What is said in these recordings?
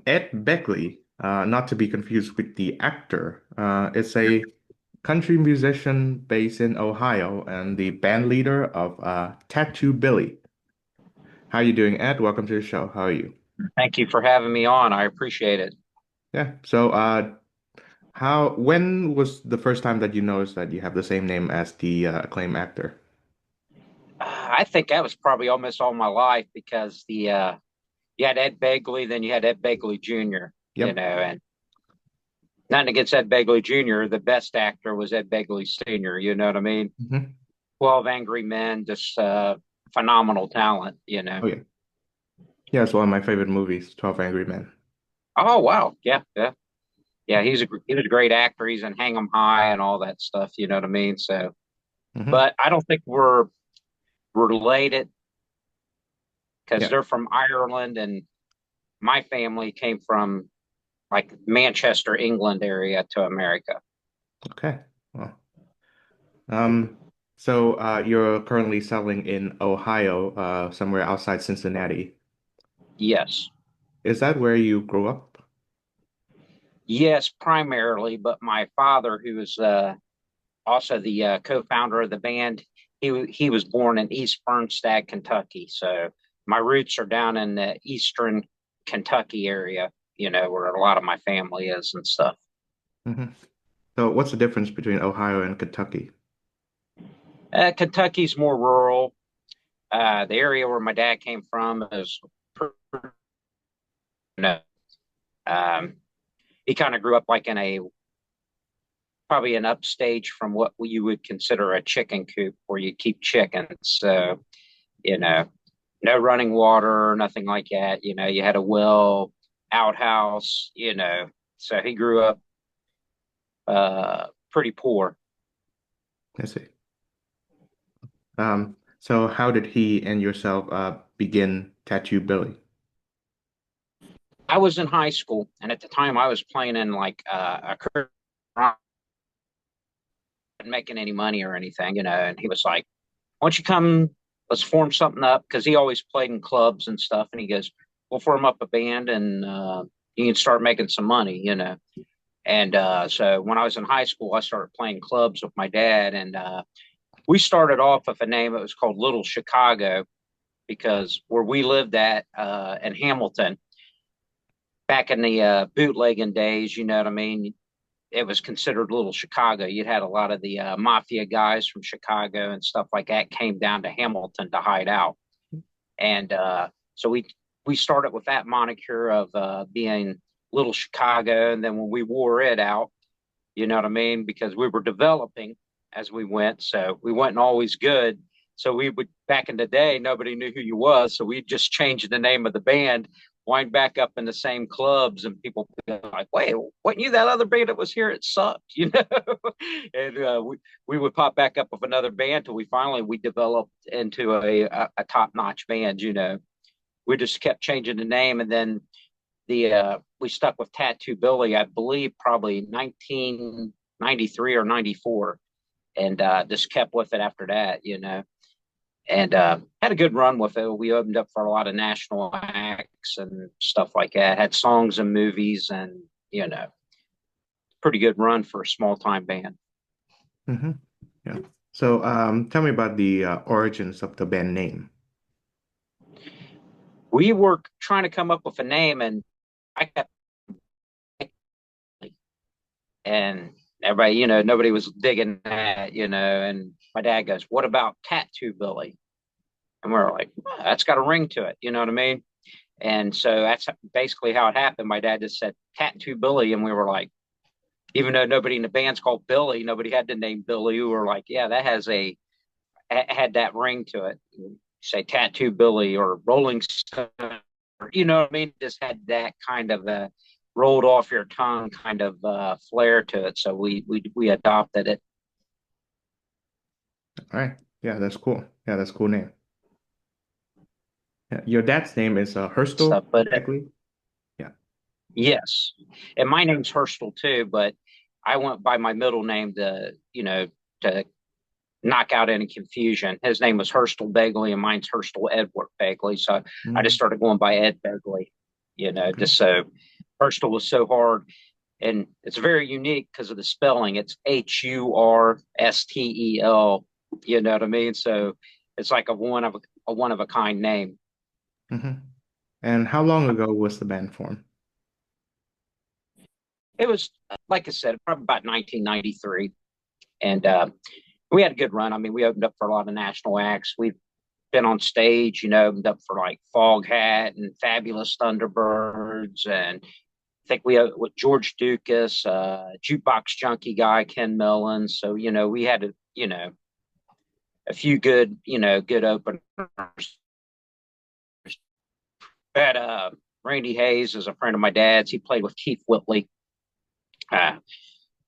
Ed Begley, not to be confused with the actor, is a country musician based in Ohio and the band leader of Tattoo Billy. How are you doing, Ed? Welcome to the show. How are you? Thank you for having me on. I appreciate it. Yeah. So, when was the first time that you noticed that you have the same name as the acclaimed actor? I think that was probably almost all my life because the you had Ed Begley, then you had Ed Begley Jr., Yep. and nothing against Ed Begley Jr., the best actor was Ed Begley Sr., you know what I mean? Hmm. 12 Angry Men, just phenomenal talent. Oh yeah. Yeah, it's one of my favorite movies, 12 Angry Men. Oh wow. Yeah, yeah. Yeah, he was a great actor. He's in Hang 'em High and all that stuff, you know what I mean? So, Hmm. but I don't think we're related because Yeah. they're from Ireland and my family came from like Manchester, England area to America. Okay. Well, um, so you're currently selling in Ohio, somewhere outside Cincinnati. Yes. Is that where you grew up? Yes, primarily, but my father, who is also the co-founder of the band, he was born in East Bernstad, Kentucky. So my roots are down in the eastern Kentucky area, where a lot of my family is and stuff. Hmm. So what's the difference between Ohio and Kentucky? Kentucky's more rural. The area where my dad came from is, you know, um, he kind of grew up like in a probably an upstage from what you would consider a chicken coop where you keep chickens. So, you know, no running water, nothing like that. You had a well, outhouse. So he grew up pretty poor. I see. So how did he and yourself begin Tattoo Billy? I was in high school, and at the time I was playing in like a career, not making any money or anything. And he was like, "Why don't you come? Let's form something up." Because he always played in clubs and stuff, and he goes, "We'll form up a band, and you can start making some money." And so when I was in high school, I started playing clubs with my dad, and we started off with a name. It was called Little Chicago because where we lived at in Hamilton back in the bootlegging days, you know what I mean? It was considered Little Chicago. You'd had a lot of the mafia guys from Chicago and stuff like that came down to Hamilton to hide out, and so we started with that moniker of being Little Chicago, and then when we wore it out, you know what I mean? Because we were developing as we went. So we wasn't always good. So we would, back in the day, nobody knew who you was. So we just changed the name of the band, wind back up in the same clubs, and people be like, wait, wasn't you that other band that was here? It sucked. And we would pop back up with another band till we developed into a top notch band. We just kept changing the name. And then we stuck with Tattoo Billy, I believe, probably 1993 or 94, and just kept with it after that. And had a good run with it. We opened up for a lot of national acts and stuff like that. Had songs and movies, and pretty good run for a small time band. Hmm. Yeah. So tell me about the origins of the band name. We were trying to come up with a name, and I kept and everybody, nobody was digging that. And my dad goes, "What about Tattoo Billy?" And we are like, "Oh, that's got a ring to it." You know what I mean? And so that's basically how it happened. My dad just said Tattoo Billy, and we were like, even though nobody in the band's called Billy, nobody had the name Billy. We were like, yeah, that had that ring to it. Say Tattoo Billy or Rolling Stone, you know what I mean? Just had that kind of rolled off your tongue kind of flair to it. So we adopted it. All right. Yeah, that's cool. Yeah, that's a cool name. Yeah. Your dad's name is Hurstel Stuff, but Beckley. Yeah. yes, and my name's Hurstel too, but I went by my middle name to knock out any confusion. His name was Hurstel Begley, and mine's Hurstel Edward Begley. So I just Mm. started going by Ed Begley. Okay. just so Hurstel was so hard. And it's very unique because of the spelling. It's Hurstel. You know what I mean? So it's like a one of a kind name. Hmm. And how long ago was the band formed? It was, like I said, probably about 1993, and we had a good run. I mean, we opened up for a lot of national acts. We've been on stage, opened up for like Foghat and Fabulous Thunderbirds, and I think we with George Dukas, jukebox junkie guy Ken Millen. So we had a few good good openers. Had Randy Hayes is a friend of my dad's. He played with Keith Whitley. Uh,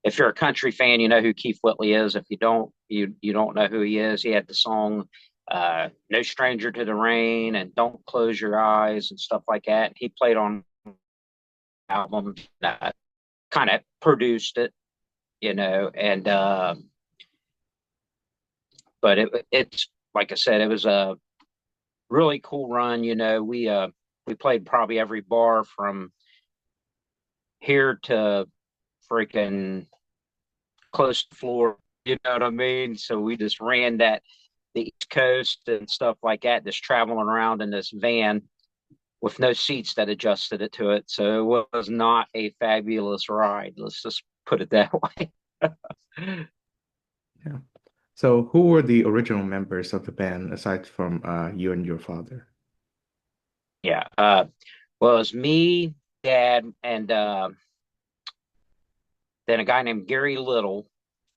if you're a country fan, you know who Keith Whitley is. If you don't, you don't know who he is. He had the song "No Stranger to the Rain" and "Don't Close Your Eyes" and stuff like that. He played on album, kind of produced it, and but it's like I said, it was a really cool run. We played probably every bar from here to freaking close to Florida. You know what I mean? So we just ran the East Coast and stuff like that, just traveling around in this van with no seats that adjusted it to it. So it was not a fabulous ride. Let's just put it that way. Yeah. So who were the original members of the band aside from you and your father? Yeah. Well, it was me, dad, and then a guy named Gary Little,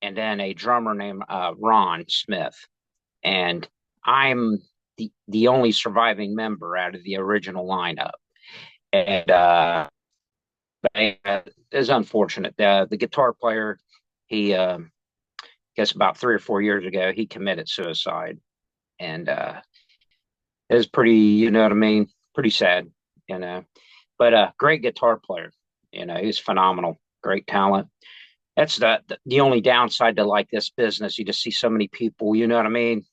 and then a drummer named Ron Smith. And I'm the only surviving member out of the original lineup. And it's unfortunate. The guitar player, he guess about 3 or 4 years ago, he committed suicide, and it was pretty, you know what I mean, pretty sad, you know. But great guitar player, he's phenomenal, great talent. That's the only downside to like this business. You just see so many people, you know what I mean.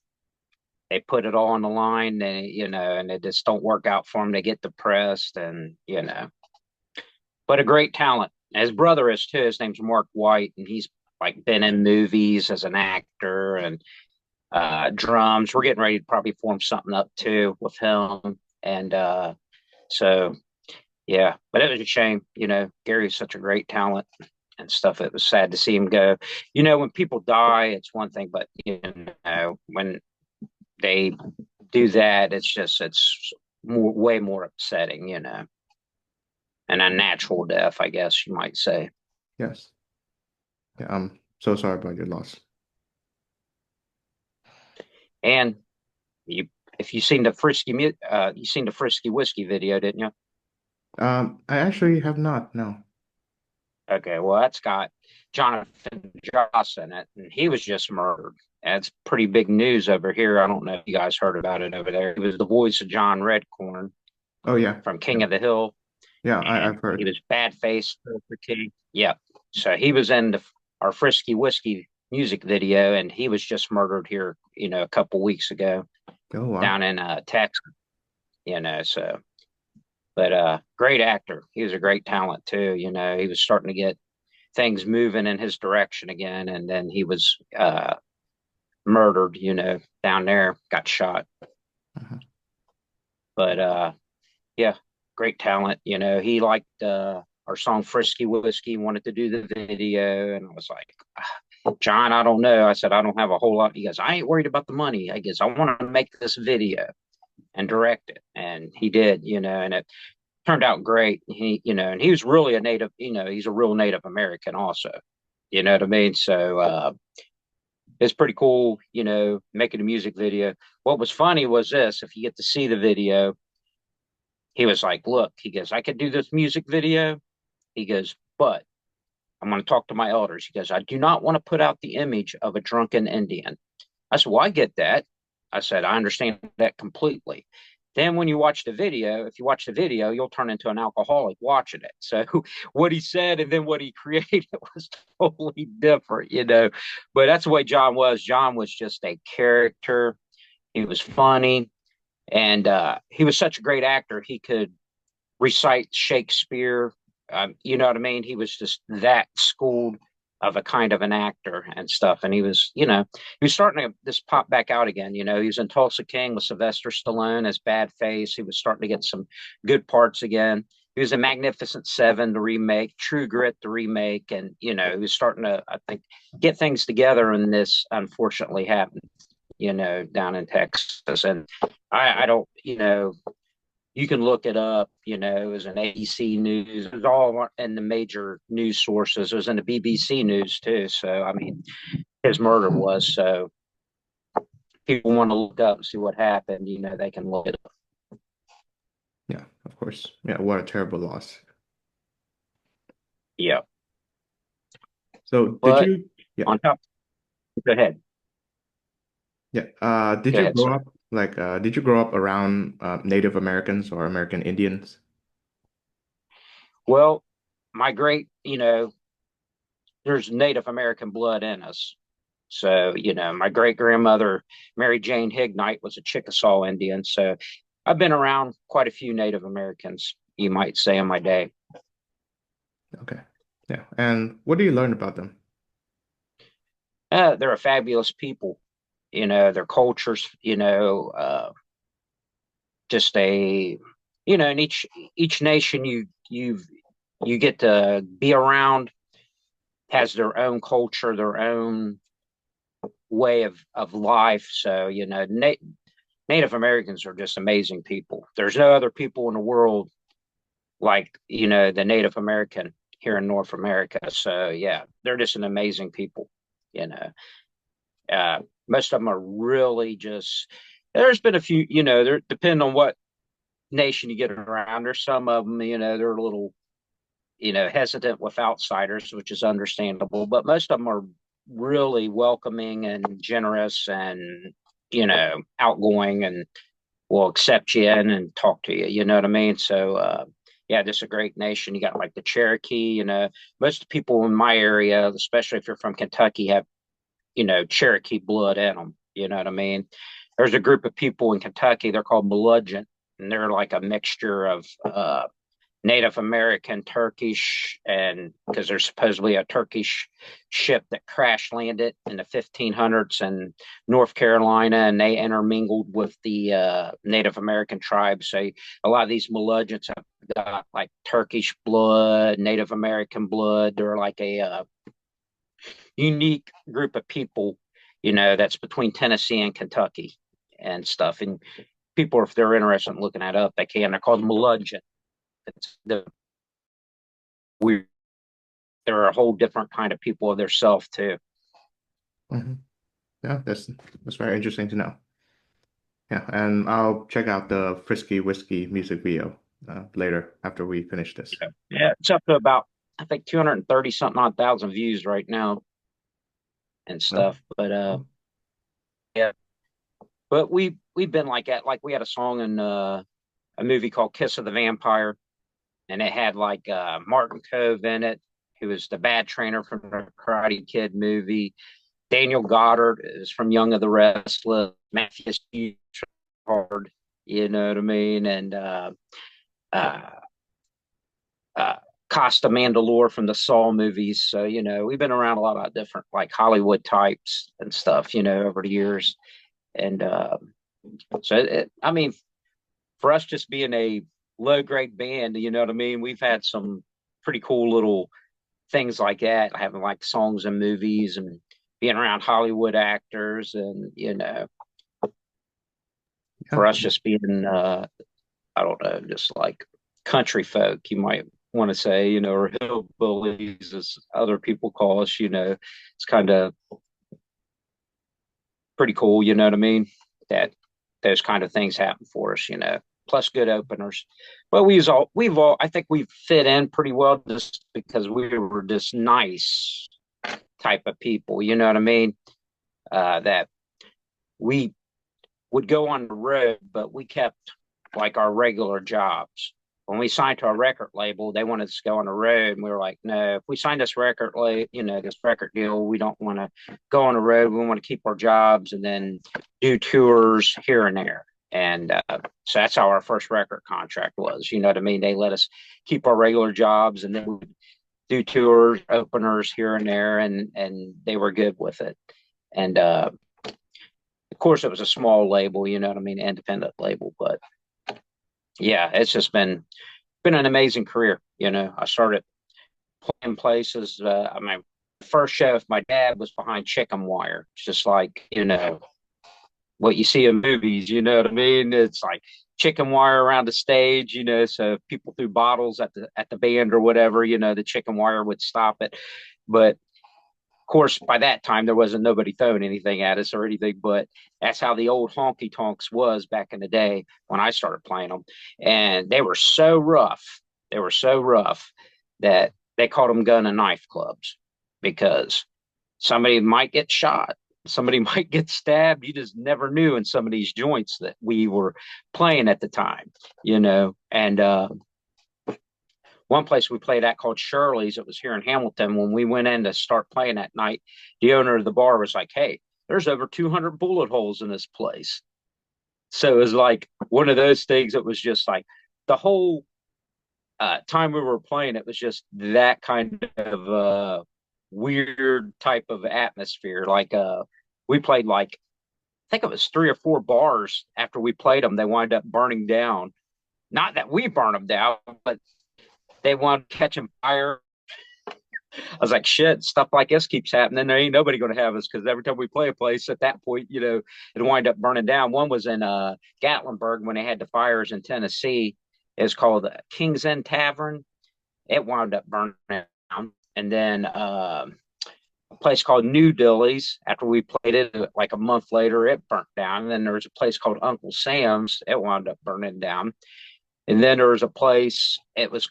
They put it all on the line, and it just don't work out for them. They get depressed, and but a great talent. His brother is too. His name's Mark White, and he's like been in movies as an actor and drums. We're getting ready to probably form something up too with him. And so, yeah, but it was a shame. Gary's such a great talent and stuff. It was sad to see him go. When people die, it's one thing, but when they do that, it's way more upsetting. An unnatural death, I guess you might say. Yes. Yeah, I'm so sorry about your loss. And you, if you seen the you seen the Frisky Whiskey video, didn't you? I actually have not, no. Okay, well, that's got Jonathan Joss in it, and he was just murdered. That's pretty big news over here. I don't know if you guys heard about it over there. He was the voice of John Redcorn Oh yeah. from Yeah. King of the Hill, Yeah, and I've he heard. was bad face for King. Yep. So he was in our Frisky Whiskey music video, and he was just murdered here, a couple weeks ago Oh wow. down in Texas. So but great actor. He was a great talent too. He was starting to get things moving in his direction again, and then he was murdered. Down there, got shot. Uh-huh. But yeah, great talent. He liked our song "Frisky Whiskey," wanted to do the video, and I was like, John, I don't know. I said I don't have a whole lot. He goes, I ain't worried about the money. I guess I want to make this video and direct it, and he did. And it turned out great. And he was really a native, he's a real Native American also. You know what I mean? So it's pretty cool, making a music video. What was funny was this, if you get to see the video, he was like, look, he goes, I could do this music video. He goes, but I'm going to talk to my elders. He goes, I do not want to put out the image of a drunken Indian. I said, well, I get that. I said, I understand that completely. Then when you watch the video, if you watch the video, you'll turn into an alcoholic watching it. So what he said and then what he created was totally different. But that's the way John was. John was just a character. He was funny. And he was such a great actor. He could recite Shakespeare. You know what I mean? He was just that schooled of a kind of an actor and stuff. And he was, he was starting to this pop back out again. He was in Tulsa King with Sylvester Stallone as Bad Face. He was starting to get some good parts again. He was in Magnificent Seven, the remake, True Grit, the remake, and he was starting to, I think, get things together. And this unfortunately happened, down in Texas. And I don't, you can look it up. It was an ABC News. It was all in the major news sources. It was in the BBC News too. So I mean, his murder was. So people want to look up and see what happened. They can look it up. Yeah, of course. Yeah, what a terrible loss. Yeah, So did but you, yeah, on top, go ahead, yeah. Did go you ahead, grow sir. up did you grow up around Native Americans or American Indians? Well, my great, there's Native American blood in us. So, my great grandmother, Mary Jane Hignite, was a Chickasaw Indian. So I've been around quite a few Native Americans, you might say, in my day. Okay. Yeah. And what do you learn about them? They're a fabulous people, their cultures, just and each nation you get to be around has their own culture, their own way of life. So, Native Americans are just amazing people. There's no other people in the world like, the Native American here in North America. So yeah, they're just an amazing people, you know. Most of them are really just there's been a few, there depending on what nation you get around. There's some of them, they're a little, hesitant with outsiders, which is understandable, but most of them are really welcoming and generous and, outgoing and will accept you in and talk to you. You know what I mean? So, yeah, this is a great nation. You got like the Cherokee, most of the people in my area, especially if you're from Kentucky, have, Cherokee blood in them. You know what I mean? There's a group of people in Kentucky, they're called Meludgeon, and they're like a mixture of Native American, Turkish, and because there's supposedly a Turkish ship that crash landed in the 1500s in North Carolina, and they intermingled with the Native American tribes. So a lot of these Meludgeons have got like Turkish blood, Native American blood. They're like a unique group of people, that's between Tennessee and Kentucky and stuff. And people, if they're interested in looking that up, they can. They're called Meludgeon. It's the weird. They're a whole different kind of people of their self too. Hmm. Yeah, that's very interesting to know. Yeah, and I'll check out the Frisky Whiskey music video later after we finish this. Yeah, yeah, it's up to about I think 230 something odd thousand views right now and No? stuff. But Oh, yeah, but we've been like that. Like we had a song in a movie called Kiss of the Vampire, and it had like Martin Cove in it, who was the bad trainer from the Karate Kid movie. Daniel Goddard is from Young of the Restless. Matthew Hard, you know what I mean, and uh, uh, Costa Mandalore from the Saw movies. So, we've been around a lot of different like Hollywood types and stuff, over the years. And I mean, for us just being a low grade band, you know what I mean? We've had some pretty cool little things like that, having like songs and movies and being around Hollywood actors. And, yeah. for us just being, I don't know, just like country folk, you might want to say, or hillbillies, as other people call us, it's kind of pretty cool, you know what I mean? That those kind of things happen for us, plus good openers. But I think we've fit in pretty well just because we were just nice type of people, you know what I mean? That we would go on the road, but we kept like our regular jobs. When we signed to a record label, they wanted us to go on the road, and we were like, "No, if we sign this this record deal, we don't want to go on the road. We want to keep our jobs and then do tours here and there." And so that's how our first record contract was. You know what I mean? They let us keep our regular jobs, and then we do tours, openers here and there, and they were good with it. And of course, it was a small label. You know what I mean? Independent label, but yeah, it's just been an amazing career. You know, I started playing places. My first show with my dad was behind chicken wire. It's just like, what you see in movies, you know what I mean? It's like chicken wire around the stage, so if people threw bottles at the band or whatever, the chicken wire would stop it. But of course, by that time there wasn't nobody throwing anything at us or anything, but that's how the old honky tonks was back in the day when I started playing them. And they were so rough. They were so rough that they called them gun and knife clubs because somebody might get shot, somebody might get stabbed. You just never knew in some of these joints that we were playing at the time, And one place we played at called Shirley's, it was here in Hamilton. When we went in to start playing that night, the owner of the bar was like, "Hey, there's over 200 bullet holes in this place." So it was like one of those things that was just like the whole time we were playing, it was just that kind of weird type of atmosphere. Like we played like I think it was 3 or 4 bars after we played them. They wind up burning down. Not that we burned them down, but they wound up catching fire. I was like, shit, stuff like this keeps happening. There ain't nobody going to have us because every time we play a place at that point, it wind up burning down. One was in Gatlinburg when they had the fires in Tennessee. It's called the King's Inn Tavern. It wound up burning down. And then a place called New Dilly's. After we played it, like a month later, it burnt down. And then there was a place called Uncle Sam's. It wound up burning down. And then there was a place. It was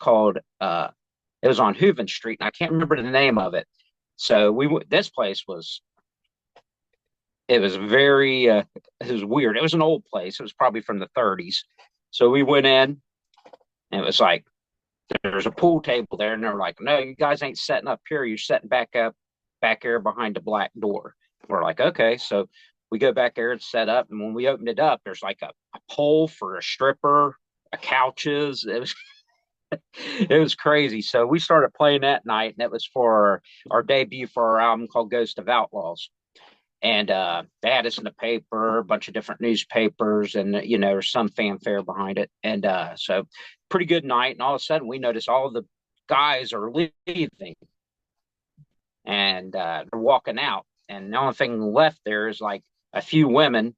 on Hooven Street, and I can't remember the name of it. So this place was it was very it was weird. It was an old place. It was probably from the 30s. So we went in, and it was like there's a pool table there, and they're like, "No, you guys ain't setting up here. You're setting back here behind the black door." We're like, "Okay." So we go back there and set up, and when we opened it up, there's like a pole for a stripper, a couches. It was crazy. So we started playing that night, and it was for our debut for our album called Ghost of Outlaws. And they had us in the paper, a bunch of different newspapers, and there's some fanfare behind it. And so pretty good night. And all of a sudden, we notice all the guys are leaving, and they're walking out. And the only thing left there is like a few women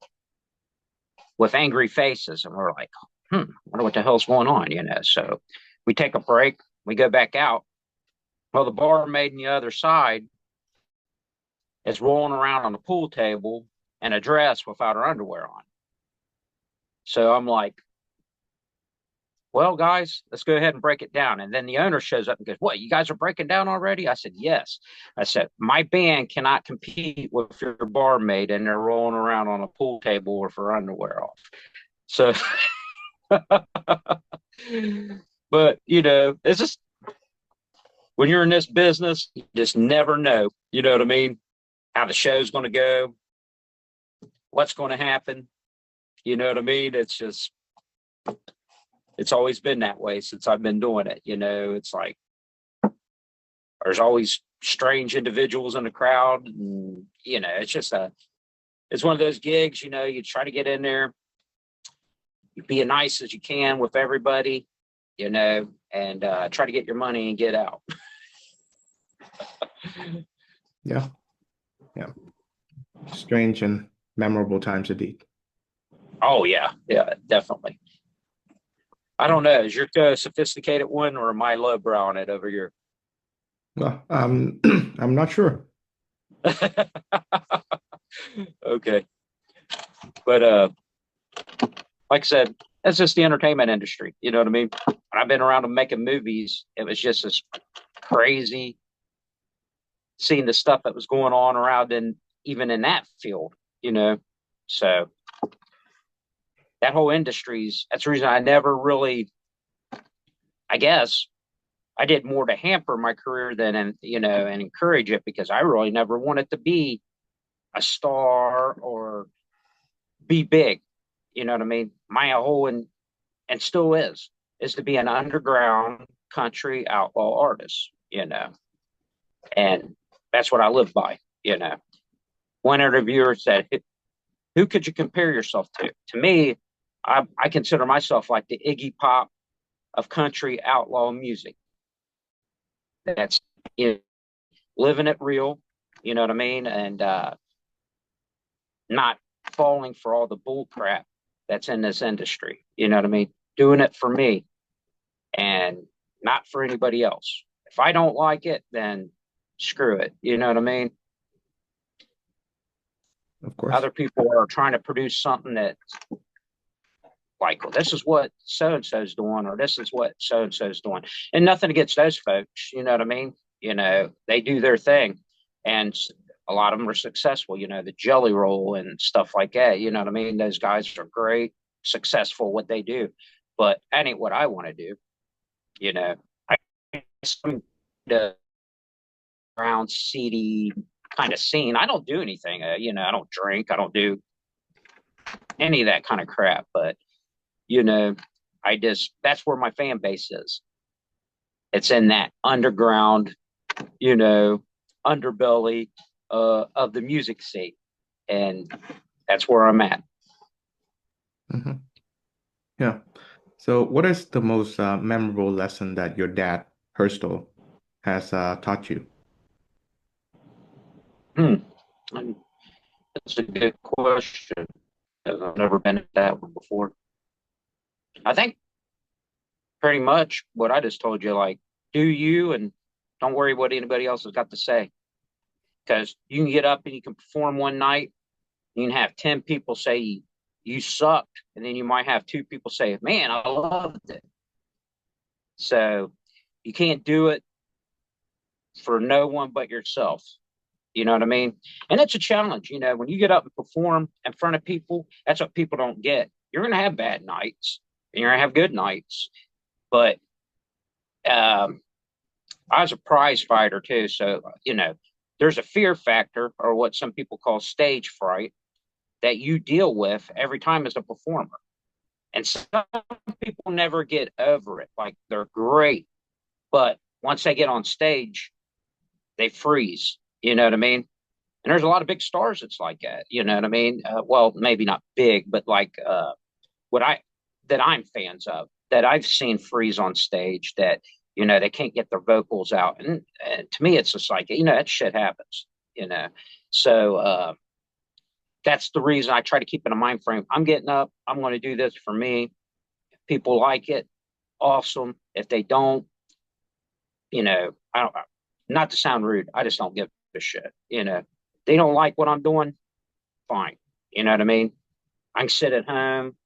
with angry faces, and we're like, I wonder what the hell's going on. So we take a break, we go back out. Well, the barmaid on the other side is rolling around on the pool table in a dress without her underwear on. So I'm like, well, guys, let's go ahead and break it down. And then the owner shows up and goes, "What, you guys are breaking down already?" I said, "Yes." I said, "My band cannot compete with your barmaid and they're rolling around on a pool table with her underwear off." So, but, it's just when you're in this business, you just never know. You know what I mean? How the show's going to go, what's going to happen. You know what I mean? It's always been that way since I've been doing it. It's like there's always strange individuals in the crowd. And, it's one of those gigs, you try to get in there, you be as nice as you can with everybody, and try to get your money and get out. Yeah. Yeah. Strange and memorable times indeed. Oh, yeah. Yeah, definitely. I don't know. Is your a sophisticated one or am I lowbrow on it over here? Well, I'm not sure. Okay. But like I said, that's just the entertainment industry. You know what I mean? When I've been around making movies, it was just as crazy seeing the stuff that was going on around in even in that field. So that whole industry's that's the reason I never really I guess I did more to hamper my career than and encourage it because I really never wanted to be a star or be big. You know what I mean? My whole and still is to be an underground country outlaw artist, you know, and that's what I live by, you know. One interviewer said, "Who could you compare yourself to?" To me, I consider myself like the Iggy Pop of country outlaw music. That's, you know, living it real, you know what I mean, and not falling for all the bull crap that's in this industry. You know what I mean? Doing it for me and not for anybody else. If I don't like it, then screw it. You know what I mean? Of course. Other people are trying to produce something that, like, well, this is what so and so's doing, or this is what so and so's doing. And nothing against those folks. You know what I mean? You know, they do their thing. And a lot of them are successful, you know, the jelly roll and stuff like that. You know what I mean? Those guys are great, successful what they do. But that ain't what I want to do. You know, I the around seedy kind of scene. I don't do anything. You know, I don't drink. I don't do any of that kind of crap. But you know, I just that's where my fan base is. It's in that underground, you know, underbelly of the music scene, and that's where I'm at. Hmm. Yeah. So, what is the most memorable lesson that your dad, Herstal, has taught you? Hmm. That's a good question. I've never been at that one before. I think pretty much what I just told you, like, do you and don't worry what anybody else has got to say. Because you can get up and you can perform one night, you can have 10 people say you sucked, and then you might have two people say, man, I loved it. So you can't do it for no one but yourself. You know what I mean? And it's a challenge. You know, when you get up and perform in front of people, that's what people don't get. You're going to have bad nights and you're going to have good nights. But um, I was a prize fighter too. So, you know, there's a fear factor or what some people call stage fright that you deal with every time as a performer. And some people never get over it. Like they're great. But once they get on stage, they freeze. You know what I mean? And there's a lot of big stars that's like that. You know what I mean? Well, maybe not big, but like what I that I'm fans of that I've seen freeze on stage that you know they can't get their vocals out, and to me it's just like you know that shit happens. You know, so that's the reason I try to keep in a mind frame. I'm getting up. I'm going to do this for me. If people like it, awesome. If they don't, you know, I don't. Not to sound rude, I just don't give a shit. You know, they don't like what I'm doing. Fine. You know what I mean? I can sit at home,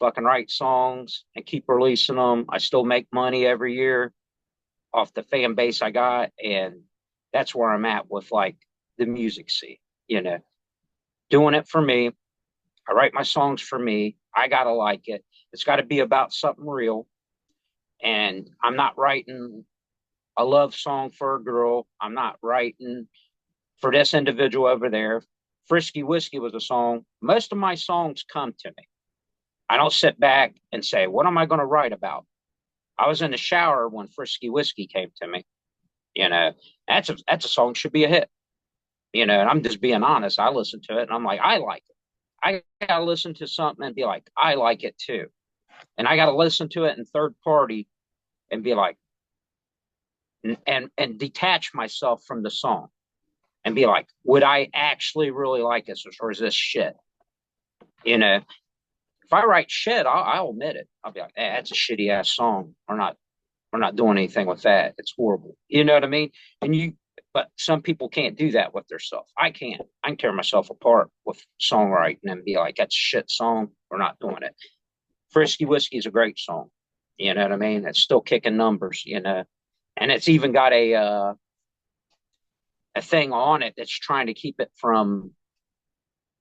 fucking write songs and keep releasing them. I still make money every year off the fan base I got. And that's where I'm at with like the music scene, you know, doing it for me. I write my songs for me. I got to like it. It's got to be about something real. And I'm not writing a love song for a girl. I'm not writing for this individual over there. Frisky Whiskey was a song. Most of my songs come to me. I don't sit back and say, what am I going to write about? I was in the shower when Frisky Whiskey came to me. You know, that's a song should be a hit. You know, and I'm just being honest. I listen to it and I'm like, I like it. I gotta listen to something and be like, I like it too. And I gotta listen to it in third party and be like, and detach myself from the song and be like, would I actually really like this or is this shit? You know, if I write shit, I'll admit it. I'll be like, hey, that's a shitty ass song. We're not doing anything with that. It's horrible. You know what I mean? And but some people can't do that with themselves. I can't. I can tear myself apart with songwriting and be like, that's a shit song. We're not doing it. Frisky Whiskey is a great song. You know what I mean? It's still kicking numbers, you know, and it's even got a thing on it that's trying to keep it from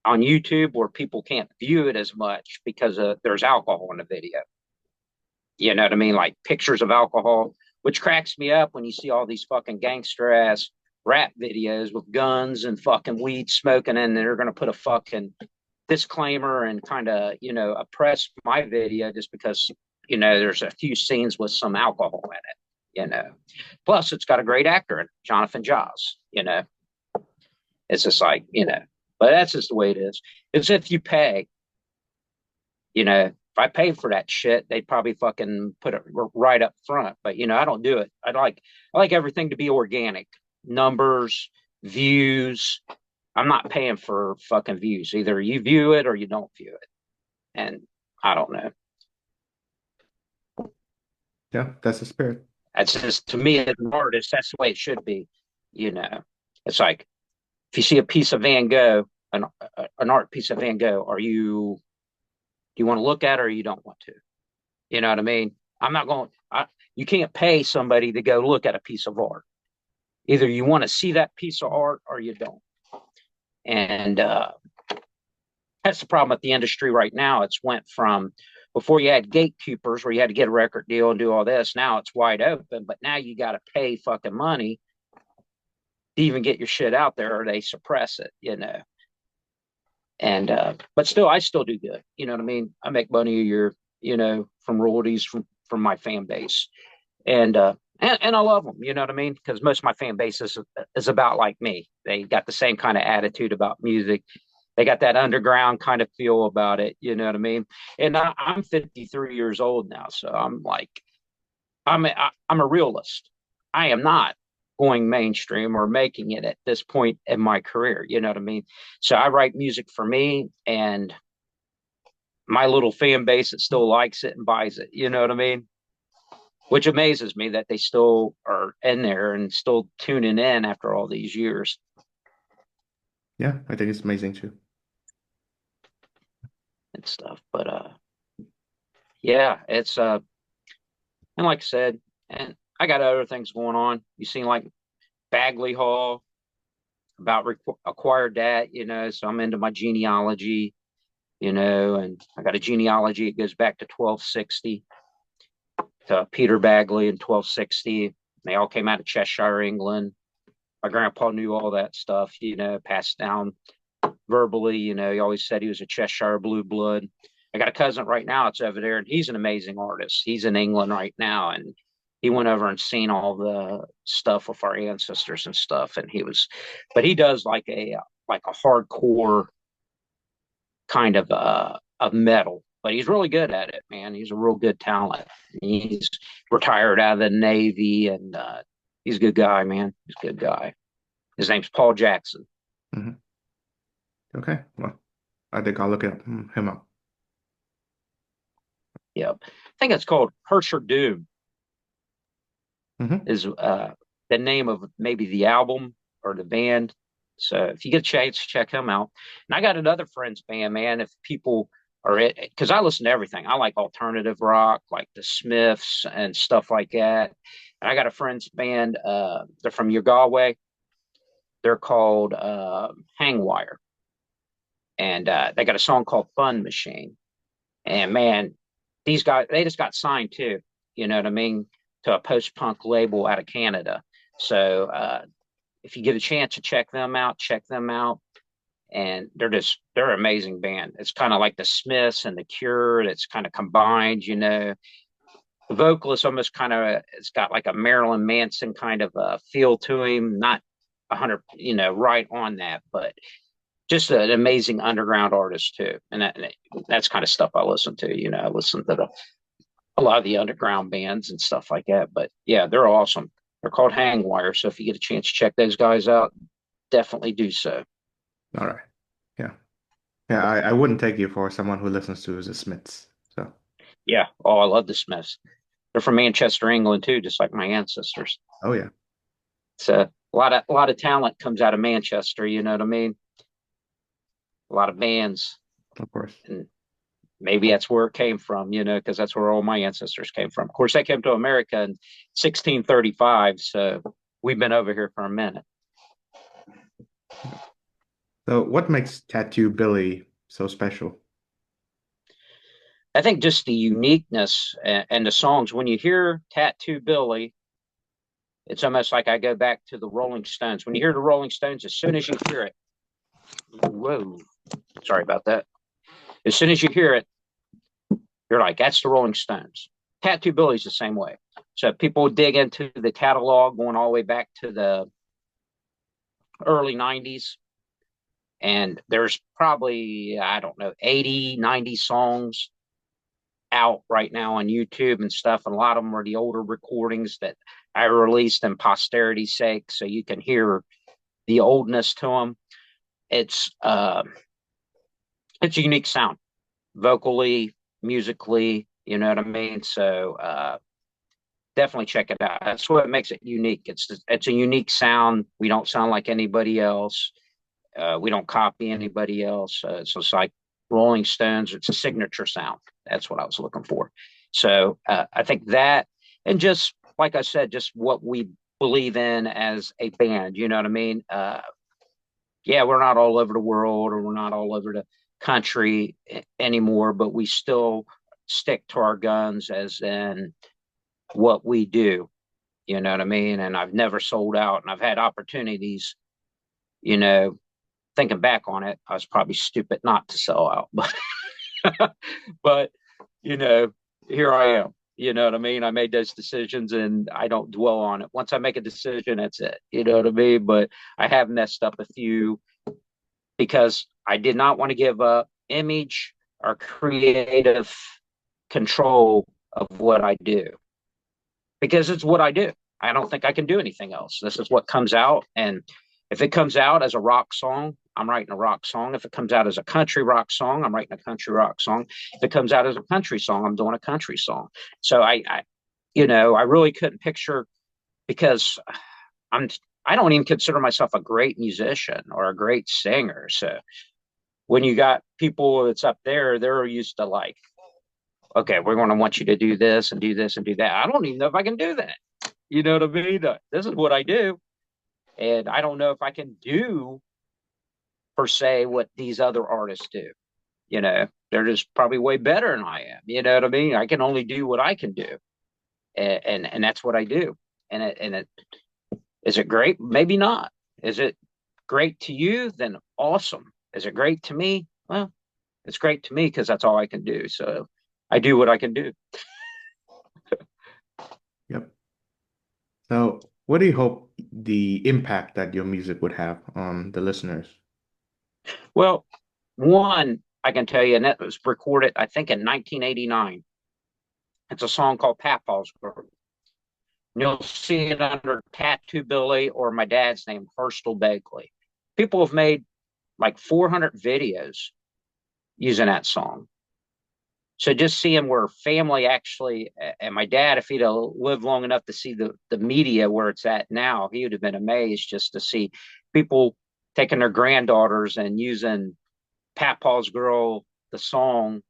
on YouTube where people can't view it as much because there's alcohol in the video. You know what I mean? Like pictures of alcohol, which cracks me up when you see all these fucking gangster ass rap videos with guns and fucking weed smoking, and they're going to put a fucking disclaimer and kind of, oppress my video just because, there's a few scenes with some alcohol in it. Plus, it's got a great actor in it, Jonathan Joss. It's just like, but that's just the way it is. It's if you pay, if I paid for that shit, they'd probably fucking put it right up front. But I don't do it. I like everything to be organic, numbers, views. I'm not paying for fucking views. Either you view it or you don't view it. And I don't know. Yeah, that's the spirit. That's just to me as an artist. That's the way it should be. You know, it's like if you see a piece of Van Gogh, an art piece of Van Gogh, do you want to look at it or you don't want to? You know what I mean? I'm not going. You can't pay somebody to go look at a piece of art. Either you want to see that piece of art or you don't. And that's the problem with the industry right now. It's went from before you had gatekeepers where you had to get a record deal and do all this. Now it's wide open, but now you got to pay fucking money to even get your shit out there, or they suppress it. And but still, I still do good. You know what I mean? I make money a year, from royalties from my fan base, and and I love them. You know what I mean? Because most of my fan base is about like me. They got the same kind of attitude about music. They got that underground kind of feel about it. You know what I mean? And I'm 53 years old now, so I'm like, I'm a realist. I am not going mainstream or making it at this point in my career. You know what I mean? So I write music for me and my little fan base that still likes it and buys it. You know what I mean? Which amazes me that they still are in there and still tuning in after all these years Yeah, I think it's amazing too. and stuff. But yeah, it's and like I said, and I got other things going on. You seen like Bagley Hall about acquired that, so I'm into my genealogy, and I got a genealogy. It goes back to 1260 to Peter Bagley in 1260. They all came out of Cheshire, England. My grandpa knew all that stuff, passed down verbally. He always said he was a Cheshire blue blood. I got a cousin right now that's over there, and he's an amazing artist. He's in England right now, and he went over and seen all the stuff with our ancestors and stuff. And but he does like a hardcore kind of metal, but he's really good at it, man. He's a real good talent. He's retired out of the Navy, and he's a good guy, man. He's a good guy. His name's Paul Jackson. Hmm. Okay, well, I think I'll look him up. Yep. I think it's called Hersher Doom Hmm. is the name of maybe the album or the band. So if you get a chance, check him out. And I got another friend's band, man. If people are it, because I listen to everything. I like alternative rock, like the Smiths and stuff like that. And I got a friend's band. They're from Ugalway. They're called Hangwire, and they got a song called Fun Machine. And man, these guys, they just got signed too. You know what I mean? To a post punk label out of Canada. So if you get a chance to check them out, check them out. And they're an amazing band. It's kind of like the Smiths and the Cure. It's kind of combined. The vocalist almost kind of, it's got like a Marilyn Manson kind of feel to him. Not 100, right on that, but just an amazing underground artist too. And that's kind of stuff I listen to. I listen to a lot of the underground bands and stuff like that. But yeah, they're awesome. They're called Hangwire. So if you get a chance to check those guys out, definitely do so. All right. Yeah. Yeah, I wouldn't take you for someone who listens to the Smiths. So, Yeah. Oh, I love the Smiths. They're from Manchester, England too, just like my ancestors. oh yeah, So a lot of talent comes out of Manchester. You know what I mean? A lot of bands, of course. and maybe that's where it came from. Because that's where all my ancestors came from. Of course, they came to America in 1635, so we've been over here for a minute. So, what makes Tattoo Billy so special? I think just the uniqueness and the songs. When you hear Tattoo Billy, it's almost like I go back to the Rolling Stones. When you hear the Rolling Stones, as soon as you hear it, whoa, sorry about that. As soon as you hear it, you're like, that's the Rolling Stones. Tattoo Billy's the same way. So people dig into the catalog going all the way back to the early 90s. And there's probably, I don't know, 80, 90 songs out right now on YouTube and stuff. And a lot of them are the older recordings that I released in posterity's sake. So you can hear the oldness to them. It's, uh, it's a unique sound vocally, musically, you know what I mean? So, definitely check it out. That's what makes it unique. It's a unique sound. We don't sound like anybody else. We don't copy anybody else. So it's like Rolling Stones. It's a signature sound. That's what I was looking for. So I think that, and just like I said, just what we believe in as a band. You know what I mean? Yeah, we're not all over the world, or we're not all over the country anymore, but we still stick to our guns as in what we do. You know what I mean? And I've never sold out, and I've had opportunities, you know, thinking back on it, I was probably stupid not to sell out, but you know, here I am. You know what I mean? I made those decisions and I don't dwell on it. Once I make a decision, that's it. You know what I mean? But I have messed up a few because I did not want to give up image or creative control of what I do because it's what I do. I don't think I can do anything else. This is what comes out. And if it comes out as a rock song, I'm writing a rock song. If it comes out as a country rock song, I'm writing a country rock song. If it comes out as a country song, I'm doing a country song. So I really couldn't picture because I'm, I don't even consider myself a great musician or a great singer. So when you got people that's up there, they're used to like, okay, we're going to want you to do this and do this and do that. I don't even know if I can do that. You know what I mean? This is what I do. And I don't know if I can do per se what these other artists do. They're just probably way better than I am. You know what I mean? I can only do what I can do. And that's what I do. And is it great? Maybe not. Is it great to you? Then awesome. Is it great to me? Well, it's great to me because that's all I can do. So I do what I can do. Yep. So, what do you hope the impact that your music would have on the listeners? Well, one I can tell you, and that was recorded, I think, in 1989. It's a song called Papa's Girl. You'll see it under Tattoo Billy or my dad's name, Hurstel Begley. People have made like 400 videos using that song. So just seeing where family actually, and my dad, if he'd have lived long enough to see the media where it's at now, he would have been amazed just to see people taking their granddaughters and using Papa's Girl, the song,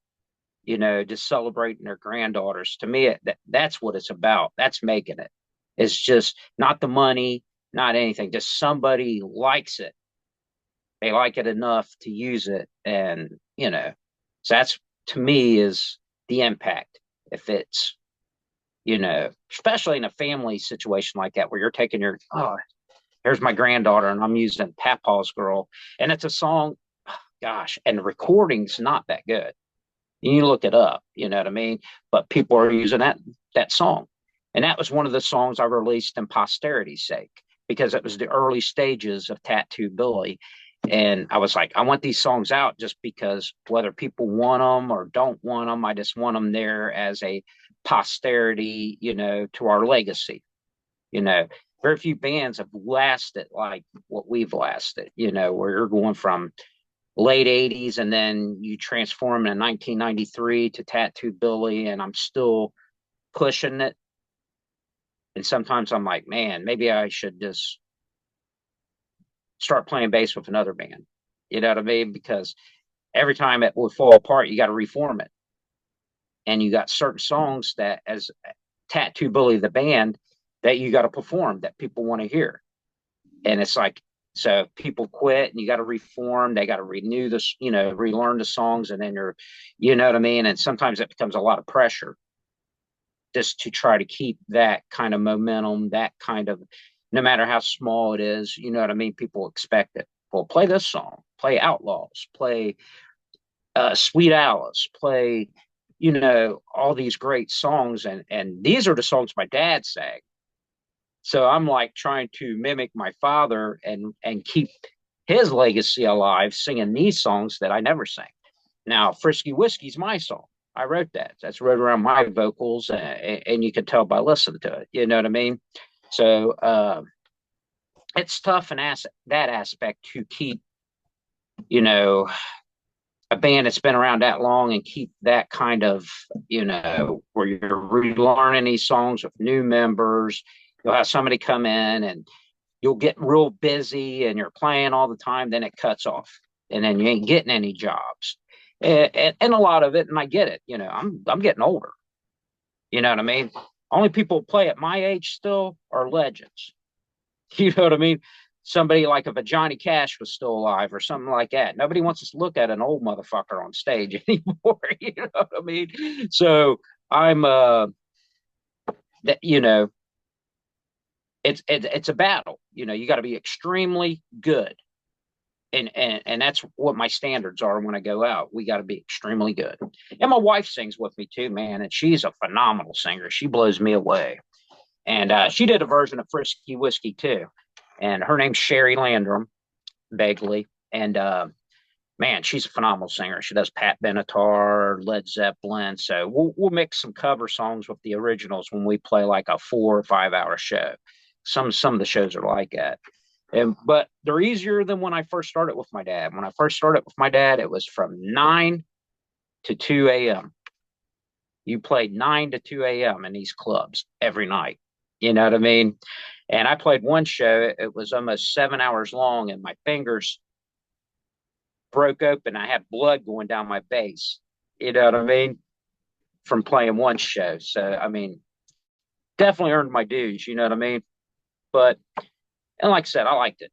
just celebrating their granddaughters. To me, that's what it's about. That's making it. It's just not the money, not anything. Just somebody likes it. They like it enough to use it. And, so that's to me is the impact. If it's, especially in a family situation like that where you're taking oh, here's my granddaughter and I'm using Papa's Girl. And it's a song, gosh, and the recording's not that good. You look it up, you know what I mean? But people are using that song. And that was one of the songs I released in posterity's sake because it was the early stages of Tattoo Billy. And I was like, I want these songs out just because whether people want them or don't want them, I just want them there as a posterity, to our legacy. You know, Very few bands have lasted like what we've lasted, where you're going from late 80s and then you transform in 1993 to Tattoo Billy and I'm still pushing it. And sometimes I'm like, man, maybe I should just start playing bass with another band. You know what I mean? Because every time it would fall apart, you got to reform it. And you got certain songs that, as Tattoo Billy, the band, that you got to perform that people want to hear. And it's like, so people quit and you got to reform. They got to renew this, relearn the songs. And then you know what I mean? And sometimes it becomes a lot of pressure just to try to keep that kind of momentum, that kind of, no matter how small it is, you know what I mean? People expect it. Well, play this song, play Outlaws, play Sweet Alice, play, all these great songs, and these are the songs my dad sang. So I'm like trying to mimic my father and keep his legacy alive, singing these songs that I never sang. Now, Frisky Whiskey's my song. I wrote that. That's wrote around my vocals, and you can tell by listening to it. You know what I mean? So it's tough in that aspect to keep, you know, a band that's been around that long and keep that kind of, where you're relearning these songs with new members. You'll have somebody come in and you'll get real busy and you're playing all the time, then it cuts off. And then you ain't getting any jobs. And a lot of it, and I get it, I'm getting older. You know what I mean? Only people who play at my age still are legends. You know what I mean? Somebody like if a Johnny Cash was still alive or something like that. Nobody wants to look at an old motherfucker on stage anymore. You know what I mean? So I'm that it's a battle. You got to be extremely good. And that's what my standards are when I go out. We got to be extremely good. And my wife sings with me too, man, and she's a phenomenal singer. She blows me away. And she did a version of Frisky Whiskey too. And her name's Sherry Landrum Begley. And man, she's a phenomenal singer. She does Pat Benatar, Led Zeppelin. So we'll mix some cover songs with the originals when we play like a 4 or 5 hour show. Some of the shows are like that. But they're easier than when I first started with my dad. When I first started with my dad, it was from 9 to 2 a.m. You played 9 to 2 a.m. in these clubs every night. You know what I mean? And I played one show, it was almost 7 hours long, and my fingers broke open. I had blood going down my bass. You know what I mean? From playing one show. So, I mean, definitely earned my dues. You know what I mean? But, and like I said, I liked it.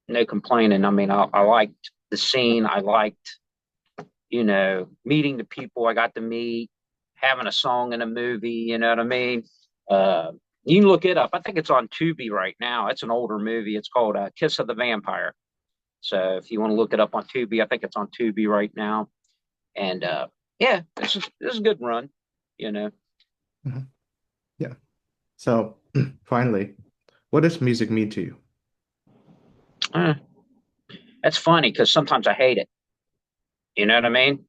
No complaining. I mean, I liked the scene. I liked, meeting the people I got to meet, having a song in a movie. You know what I mean? Uh, you can look it up. I think it's on Tubi right now. It's an older movie. It's called Kiss of the Vampire. So if you want to look it up on Tubi, I think it's on Tubi right now. And yeah, this is a good run, you know. Mhm. Yeah. So finally, what does music mean to you? Uh, that's funny because sometimes I hate it. You know what I mean?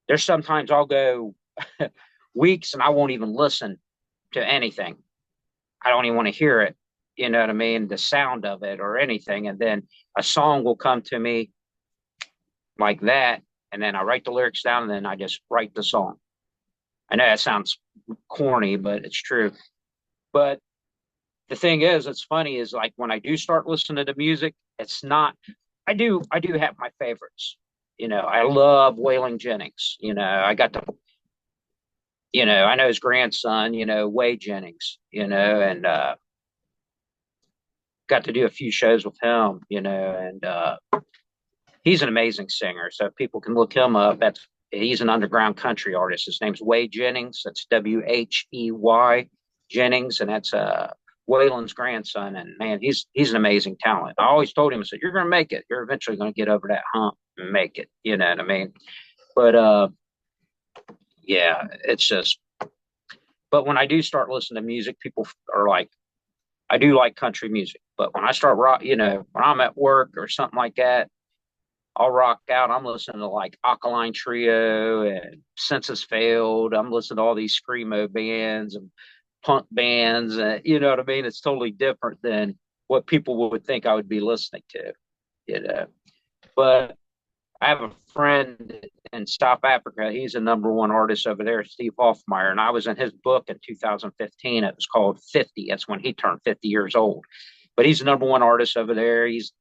There's sometimes I'll go weeks and I won't even listen to anything. I don't even want to hear it. You know what I mean? The sound of it or anything. And then a song will come to me like that. And then I write the lyrics down and then I just write the song. I know that sounds corny, but it's true. But the thing is, it's funny is like when I do start listening to music, it's not, I do have my favorites. I love Waylon Jennings. I got to, I know his grandson, Wade Jennings, and got to do a few shows with him, and he's an amazing singer. So people can look him up. He's an underground country artist. His name's Wade Jennings. That's Whey Jennings, and that's Waylon's grandson. And man, he's an amazing talent. I always told him, I said, "You're going to make it. You're eventually going to get over that hump and make it." You know what I mean? But yeah, it's just. But when I do start listening to music, people are like, I do like country music. But when I start rock, when I'm at work or something like that, I'll rock out. I'm listening to like Alkaline Trio and Census Failed. I'm listening to all these screamo bands and punk bands. You know what I mean? It's totally different than what people would think I would be listening to. You know, but I have a friend in South Africa. He's a number one artist over there, Steve Hoffmeyer, and I was in his book in 2015. It was called 50. That's when he turned 50 years old. But he's the number one artist over there. He's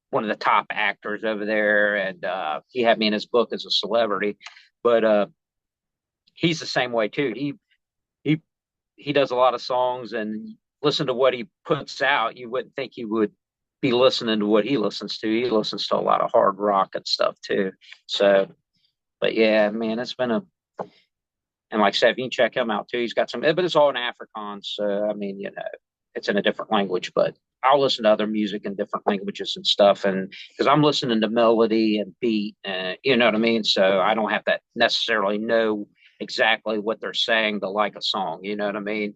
one of the top actors over there, and he had me in his book as a celebrity. But he's the same way too. He he does a lot of songs, and listen to what he puts out. You wouldn't think he would be listening to what he listens to. He listens to a lot of hard rock and stuff too. So, but yeah, man, it's been a and like I said, you can check him out too. He's got some, but it's all in Afrikaans. So I mean, it's in a different language, but I'll listen to other music in different languages and stuff, and because I'm listening to melody and beat, you know what I mean. So I don't have to necessarily know exactly what they're saying to like a song. You know what I mean?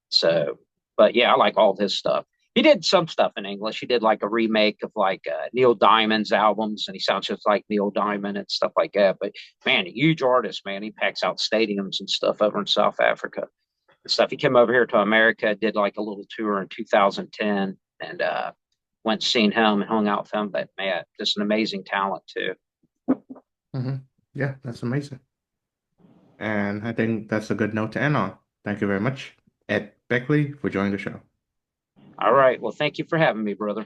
So, but yeah, I like all his stuff. He did some stuff in English. He did like a remake of like Neil Diamond's albums, and he sounds just like Neil Diamond and stuff like that. But man, a huge artist, man. He packs out stadiums and stuff over in South Africa and stuff. He came over here to America, did like a little tour in 2010, and went seen him and hung out with him. But man, just an amazing talent too. Hmm. Yeah, that's amazing. And I think that's a good note to end on. Thank you very much, Ed Beckley, for joining the show. All right. Well, thank you for having me, brother.